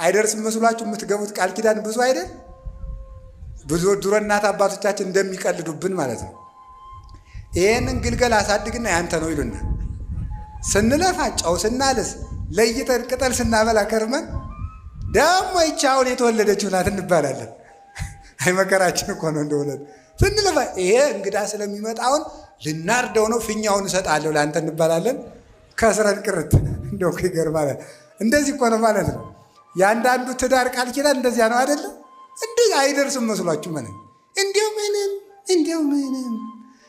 አይደርስም መስሏችሁ የምትገቡት ቃል ኪዳን ብዙ አይደል? ብዙ ድሮ እናት አባቶቻችን እንደሚቀልዱብን ማለት ነው። ይሄንን ግልገል አሳድግና ያንተ ነው ይሉና ስንለፋ ጨው ስናልስ ለይተን ቅጠል ስናበላ ከርመን ደግሞ ይህች አሁን የተወለደችው ናት እንባላለን። አይ መከራችን እኮ ነው እንደወለድ ስንለፋ ይሄ እንግዳ ስለሚመጣ አሁን ልናርደው ነው ፊኛውን እሰጣለሁ ለአንተ እንባላለን። ከስረን ቅርት እንደው ይገርማል። እንደዚህ እኮ ነው ማለት ነው። ያንዳንዱ ትዳር ቃል ኪዳን እንደዚያ ነው አይደለም? እንዴ አይደርስም መስሏችሁ ማለት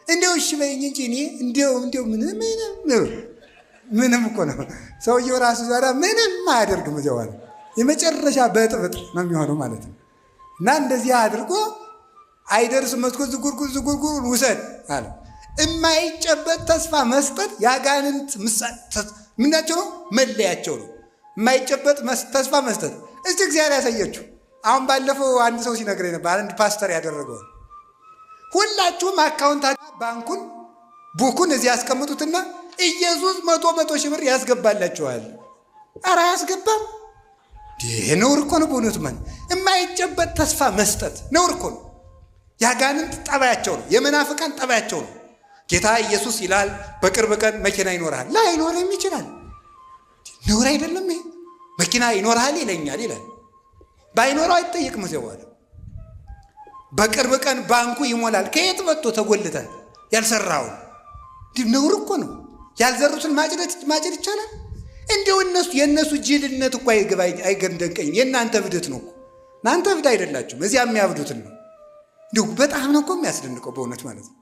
እንዴው እሺ በይኝ እንጂ እኔ እንዴው ምንም እኮ ነው። ሰውየው ራሱ ዛሬ ምንም አያደርግም። እዚያው አለ የመጨረሻ በጥብጥ ነው የሚሆነው ማለት ነው። እና እንደዚህ አድርጎ አይደርስም መስኮት ዝጉርጉር ውሰድ አለ። የማይጨበጥ ተስፋ መስጠት ያጋንንት ምናቸው ነው? መለያቸው ነው። የማይጨበጥ ተስፋ መስጠት። እስቲ እግዚአብሔር ያሳያችሁ። አሁን ባለፈው አንድ ሰው ሲነግረኝ ነበር፣ አንድ ፓስተር ያደረገው ሁላችሁም አካውንታችሁ ባንኩን ቡኩን እዚህ ያስቀምጡትና ኢየሱስ መቶ ሺህ ብር ያስገባላችኋል። ኧረ አያስገባም። ነውር እኮ ነው በእውነቱ። ማለት የማይጨበጥ ተስፋ መስጠት ነውር እኮ ነው። ያጋንንት ጠባያቸው ነው። የመናፍቃን ጠባያቸው ነው። ጌታ ኢየሱስ ይላል በቅርብ ቀን መኪና ይኖርሃል። ላይኖርም ይችላል። ነውር አይደለም ይሄ? መኪና ይኖርሃል ይለኛል ይላል። ባይኖረው አይጠየቅም። እዚያ በኋላ በቅርብ ቀን ባንኩ ይሞላል። ከየት መጥቶ ተጎልታል ያልሰራውን? ነውር እኮ ነው። ያልዘሩትን ማጭድ ይቻላል? እንዲሁ የእነሱ ጅልነት እኮ አይገንደንቀኝም። የእናንተ እብደት ነው እኮ። እናንተ እብድ አይደላችሁም። እዚያ የሚያብዱትን ነው። እንዲሁ በጣም ነው እኮ የሚያስደንቀው በእውነት ማለት ነው።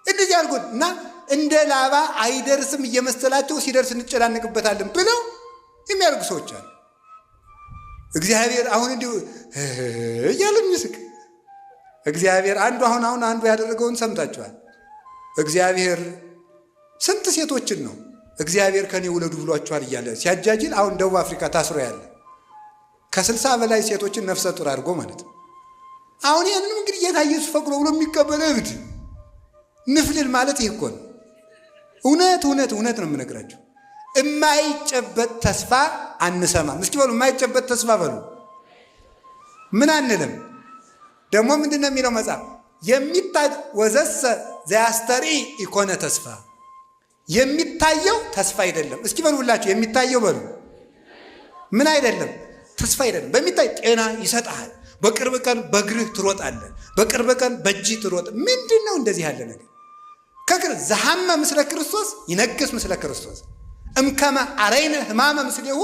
እንደዚህ አድርጎ እና እንደ ላባ አይደርስም እየመሰላቸው ሲደርስ እንጨናንቅበታለን ብለው የሚያደርጉ ሰዎች አሉ። እግዚአብሔር አሁን እንዲሁ እያለ የሚስቅ እግዚአብሔር አንዱ ያደረገውን ሰምታችኋል። እግዚአብሔር ስንት ሴቶችን ነው እግዚአብሔር ከኔ ውለዱ ብሏቸዋል እያለ ሲያጃጅል አሁን ደቡብ አፍሪካ ታስሮ ያለ ከ60 በላይ ሴቶችን ነፍሰ ጡር አድርጎ ማለት ነው። አሁን ያንንም እንግዲህ ጌታ ኢየሱስ ፈቅዶ ብሎ የሚቀበለው እብድ ንፍልል ማለት ይህ እኮ ነው። እውነት ነው የምነግራቸው። የማይጨበጥ ተስፋ አንሰማም። እስኪ በሉ የማይጨበጥ ተስፋ በሉ። ምን አንልም። ደግሞ ምንድን ነው የሚለው መጽሐፍ? የሚታይ ወዘሰ ዘያስተሪ ኢኮነ ተስፋ። የሚታየው ተስፋ አይደለም። እስኪ በሉ ሁላችሁ የሚታየው በሉ። ምን አይደለም? ተስፋ አይደለም። በሚታይ ጤና ይሰጣል። በቅርብ ቀን በእግርህ ትሮጣለህ። በቅርብ ቀን በእጅህ ትሮጥ። ምንድን ነው እንደዚህ ያለ ነገር? ዘሐመ ምስለ ክርስቶስ ይነግስ ምስለ ክርስቶስ እምከመ አረይነ ሕማመ ምስሌሁ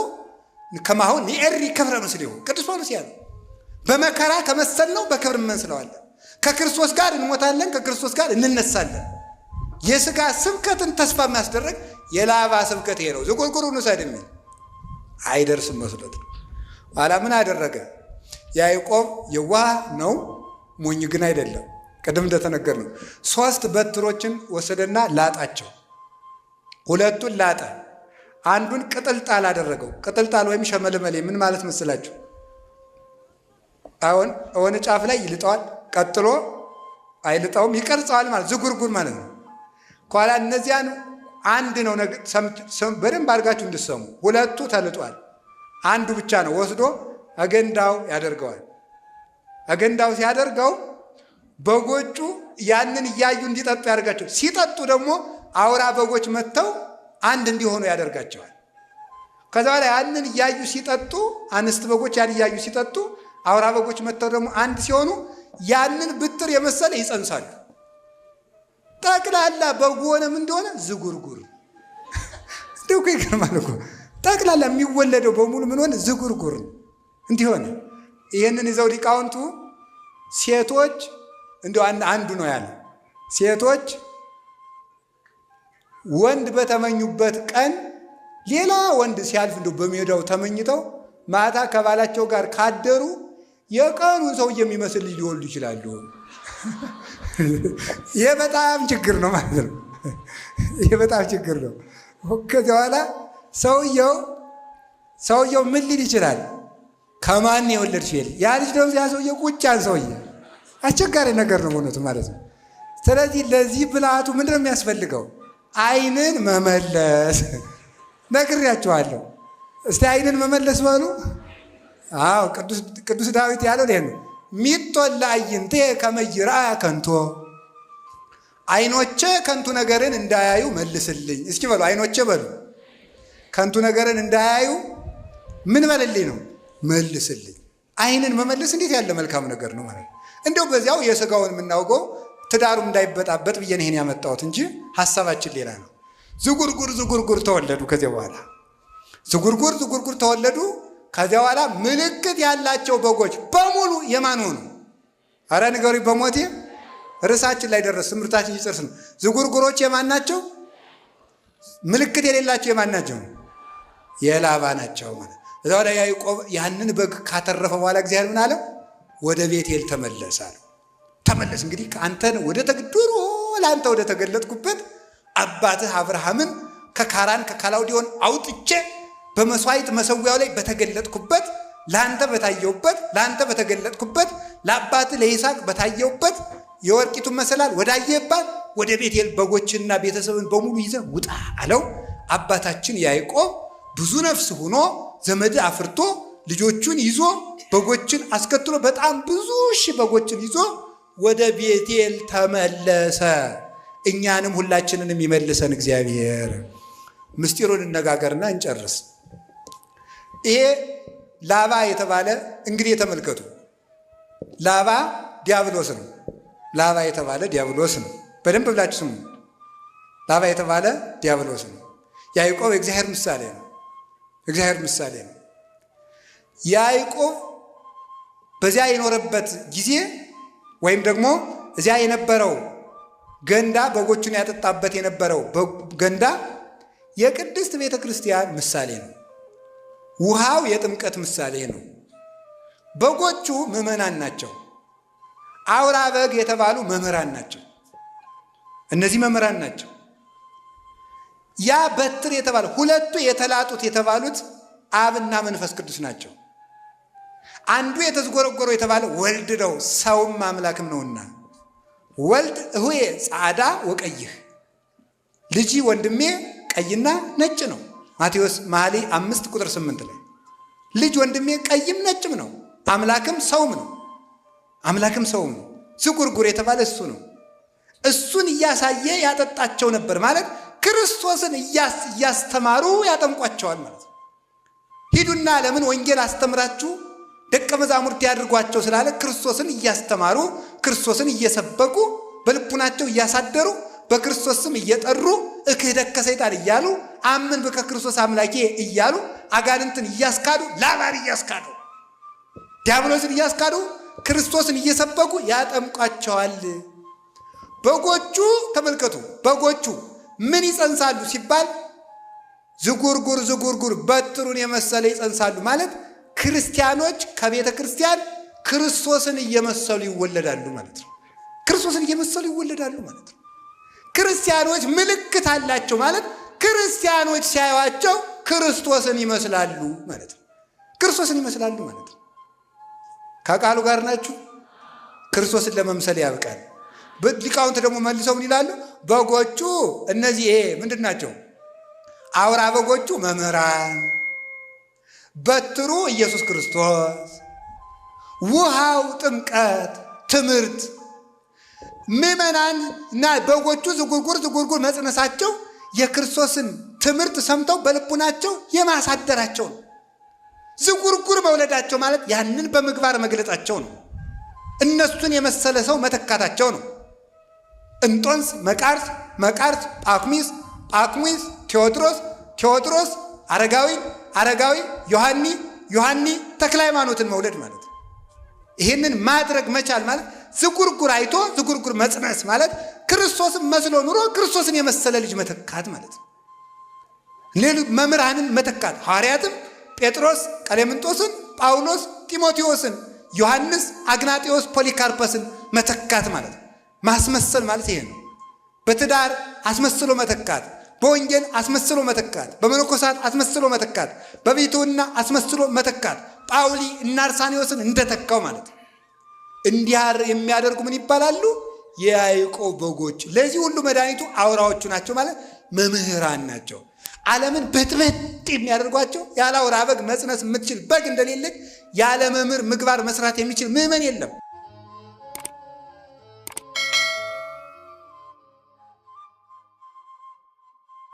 ከማሁ ንኤሪ ክብረ ምስሌሁ። ቅዱስ ጳውሎስ ያለው በመከራ ከመሰልነው በክብር እንመስለዋለን። ከክርስቶስ ጋር እንሞታለን፣ ከክርስቶስ ጋር እንነሳለን። የሥጋ ስብከትን ተስፋ የሚያስደረግ የላባ ስብከት ይሄ ነው። ዝቁርቁሩን ውሰድ የሚል አይደርስም መስሎት ነው። ኋላ ምን አደረገ? ያዕቆብ የዋህ ነው፣ ሞኝ ግን አይደለም። ቅድም እንደተነገር ነው 3 በትሮችን ወሰደና ላጣቸው። 2ቱን ላጠ፣ አንዱን ቅጥልጣል አደረገው። ቅጥልጣል ወይም ሸመልመሌ ምን ማለት መስላችሁ? አሁን የሆነ ጫፍ ላይ ይልጠዋል፣ ቀጥሎ አይልጠውም፣ ይቀርጸዋል ማለት ዝጉርጉር ማለት ነው። ኋላ እነዚያን አንድ ነው በደንብ አድርጋችሁ እንድሰሙ። 2ቱ ተልጧል፣ አንዱ ብቻ ነው ወስዶ አገንዳው ያደርገዋል። አገንዳው ሲያደርገው በጎቹ ያንን እያዩ እንዲጠጡ ያደርጋቸው። ሲጠጡ ደግሞ አውራ በጎች መጥተው አንድ እንዲሆኑ ያደርጋቸዋል። ከዛ በኋላ ያንን እያዩ ሲጠጡ፣ አንስት በጎች ያን እያዩ ሲጠጡ፣ አውራ በጎች መጥተው ደግሞ አንድ ሲሆኑ ያንን ብትር የመሰለ ይጸንሳሉ። ጠቅላላ በጉ ሆነም እንደሆነ ዝጉርጉር። እንደው ይገርማል እኮ ጠቅላላ የሚወለደው በሙሉ ምን ሆነ? ዝጉርጉር እንዲሆነ። ይህንን ይዘው ሊቃውንቱ ሴቶች እንደው አንዱ ነው ያለ ሴቶች ወንድ በተመኙበት ቀን ሌላ ወንድ ሲያልፍ እንደው በሜዳው ተመኝተው ማታ ከባላቸው ጋር ካደሩ የቀኑን ሰው የሚመስል ልጅ ሊወልዱ ይችላሉ። ይሄ በጣም ችግር ነው ማለት ነው። ይሄ በጣም ችግር ነው። ከዚያ በኋላ ሰውየው ምን ሊል ይችላል? ከማን የወለድሽ ይል ያ ልጅ ደግሞ ያ ሰውየው ቁጫን ሰውዬ አስቸጋሪ ነገር ነው በእውነቱ ማለት ነው። ስለዚህ ለዚህ ብልሃቱ ምንድን ነው የሚያስፈልገው? ዓይንን መመለስ ነግሬያቸዋለሁ። እስቲ ዓይንን መመለስ በሉ። አዎ ቅዱስ ዳዊት ያለው ይሄ ነው። ሚጦላ አይንቴ ከመይራ ከንቶ፣ አይኖቼ ከንቱ ነገርን እንዳያዩ መልስልኝ። እስኪ በሉ አይኖቼ በሉ ከንቱ ነገርን እንዳያዩ ምን በልልኝ ነው? መልስልኝ። አይንን መመለስ እንዴት ያለ መልካም ነገር ነው ማለት ነው። እንደው በዚያው የሥጋውን የምናውቀው ትዳሩ እንዳይበጣበጥ ብዬ ነው ይሄን ያመጣሁት እንጂ ሐሳባችን ሌላ ነው። ዝጉርጉር ተወለዱ። ከዚያ በኋላ ዝጉርጉር ተወለዱ። ከዚያ በኋላ ምልክት ያላቸው በጎች በሙሉ የማን ሆኑ? አረ ንገሩኝ በሞቴ ርዕሳችን ላይ ደረስ። ትምህርታችን ይጨርስ ነው። ዝጉርጉሮች የማን ናቸው? ምልክት የሌላቸው የማን ናቸው? የላባ ናቸው ማለት። እዛ ወደ ያዕቆብ ያንን በግ ካተረፈ በኋላ እግዚአብሔር ምን አለው? ወደ ቤቴል ተመለስ አለው። ተመለስ እንግዲህ ከአንተን ወደ ተግዱሮ ለአንተ ወደ ተገለጥኩበት አባትህ አብርሃምን ከካራን ከካላውዲዮን አውጥቼ በመስዋዕት መሰዊያው ላይ በተገለጥኩበት ለአንተ በታየውበት ለአንተ በተገለጥኩበት ለአባትህ ለይስሐቅ በታየውበት የወርቂቱን መሰላል ወዳየባት ወደ ቤቴል በጎችና ቤተሰብን በሙሉ ይዘህ ውጣ አለው። አባታችን ያዕቆብ ብዙ ነፍስ ሆኖ ዘመድ አፍርቶ ልጆቹን ይዞ በጎችን አስከትሎ በጣም ብዙ ሺህ በጎችን ይዞ ወደ ቤቴል ተመለሰ። እኛንም ሁላችንንም ይመልሰን እግዚአብሔር። ምስጢሩን እነጋገርና እንጨርስ። ይሄ ላባ የተባለ እንግዲህ የተመልከቱ፣ ላባ ዲያብሎስ ነው። ላባ የተባለ ዲያብሎስ ነው። በደንብ ብላችሁ ስሙ። ላባ የተባለ ዲያብሎስ ነው። ያዕቆብ የእግዚአብሔር ምሳሌ ነው። እግዚአብሔር ምሳሌ ነው። ያዕቆብ በዚያ የኖረበት ጊዜ ወይም ደግሞ እዚያ የነበረው ገንዳ በጎቹን ያጠጣበት የነበረው ገንዳ የቅድስት ቤተ ክርስቲያን ምሳሌ ነው። ውሃው የጥምቀት ምሳሌ ነው። በጎቹ ምዕመናን ናቸው። አውራ በግ የተባሉ መምህራን ናቸው። እነዚህ መምህራን ናቸው። ያ በትር የተባለ ሁለቱ የተላጡት የተባሉት አብና መንፈስ ቅዱስ ናቸው። አንዱ የተዝጎረጎረው የተባለ ወልድ ነው፣ ሰውም አምላክም ነውና ወልድ እሁዬ ጻዕዳ ወቀይህ፣ ልጅ ወንድሜ ቀይና ነጭ ነው። ማቴዎስ መኃልየ 5:8 ላይ ልጅ ወንድሜ ቀይም ነጭም ነው፣ አምላክም ሰውም ነው። አምላክም ሰውም ነው። ዝጉርጉር የተባለ እሱ ነው። እሱን እያሳየ ያጠጣቸው ነበር ማለት ክርስቶስን እያስተማሩ ያጠምቋቸዋል ማለት ነው። ሂዱና ዓለምን ወንጌል አስተምራችሁ ደቀ መዛሙርት ያድርጓቸው ስላለ ክርስቶስን እያስተማሩ ክርስቶስን እየሰበኩ በልቡናቸው እያሳደሩ በክርስቶስ ስም እየጠሩ እክህደከ ሰይጣን እያሉ አምን በከ ክርስቶስ አምላኬ እያሉ አጋንንትን እያስካዱ ላባን እያስካዱ ዲያብሎስን እያስካዱ ክርስቶስን እየሰበኩ ያጠምቋቸዋል። በጎቹ ተመልከቱ፣ በጎቹ ምን ይጸንሳሉ ሲባል ዝጉርጉር በትሩን የመሰለ ይጸንሳሉ ማለት ክርስቲያኖች ከቤተ ክርስቲያን ክርስቶስን እየመሰሉ ይወለዳሉ ማለት ነው። ክርስቶስን እየመሰሉ ይወለዳሉ ማለት ነው። ክርስቲያኖች ምልክት አላቸው ማለት ክርስቲያኖች ሲያዩአቸው ክርስቶስን ይመስላሉ ማለት ነው። ክርስቶስን ይመስላሉ ማለት ነው። ከቃሉ ጋር ናችሁ። ክርስቶስን ለመምሰል ያብቃል። ሊቃውንት ደግሞ መልሰው ምን ይላሉ? በጎቹ እነዚህ ምንድን ናቸው? አውራ በጎቹ መምህራን፣ በትሩ ኢየሱስ ክርስቶስ፣ ውሃው ጥምቀት ትምህርት፣ ምዕመናን እና በጎቹ ዝጉርጉር መጽነሳቸው የክርስቶስን ትምህርት ሰምተው በልቡናቸው የማሳደራቸው ነው። ዝጉርጉር መውለዳቸው ማለት ያንን በምግባር መግለጻቸው ነው። እነሱን የመሰለ ሰው መተካታቸው ነው። እንጦንስ፣ መቃርስ፣ ጳኩሚስ፣ ቴዎድሮስ፣ አረጋዊ፣ ዮሐኒ፣ ተክለ ሃይማኖትን መውለድ ማለት ነው። ይህንን ማድረግ መቻል ማለት ዝጉርጉር አይቶ ዝጉርጉር መጽነስ ማለት ክርስቶስን መስሎ ኑሮ ክርስቶስን የመሰለ ልጅ መተካት ማለት ነው። ሌሎች መምህራንን መተካት ሐዋርያትም ጴጥሮስ ቀሌምንጦስን፣ ጳውሎስ ጢሞቴዎስን፣ ዮሐንስ አግናጤዎስ ፖሊካርፐስን መተካት ማለት ነው። ማስመሰል ማለት ይሄ ነው። በትዳር አስመስሎ መተካት፣ በወንጌል አስመስሎ መተካት፣ በመነኮሳት አስመስሎ መተካት፣ በቤቱና አስመስሎ መተካት ጳውሊ እና አርሳኒዎስን እንደተካው ማለት ነው። እንዲያር የሚያደርጉ ምን ይባላሉ? የያዕቆብ በጎች። ለዚህ ሁሉ መድኃኒቱ አውራዎቹ ናቸው ማለት መምህራን ናቸው። ዓለምን በጥበጥ የሚያደርጓቸው ያለ አውራ በግ መጽነስ የምትችል በግ እንደሌለች ያለ መምህር ምግባር መስራት የሚችል ምዕመን የለም።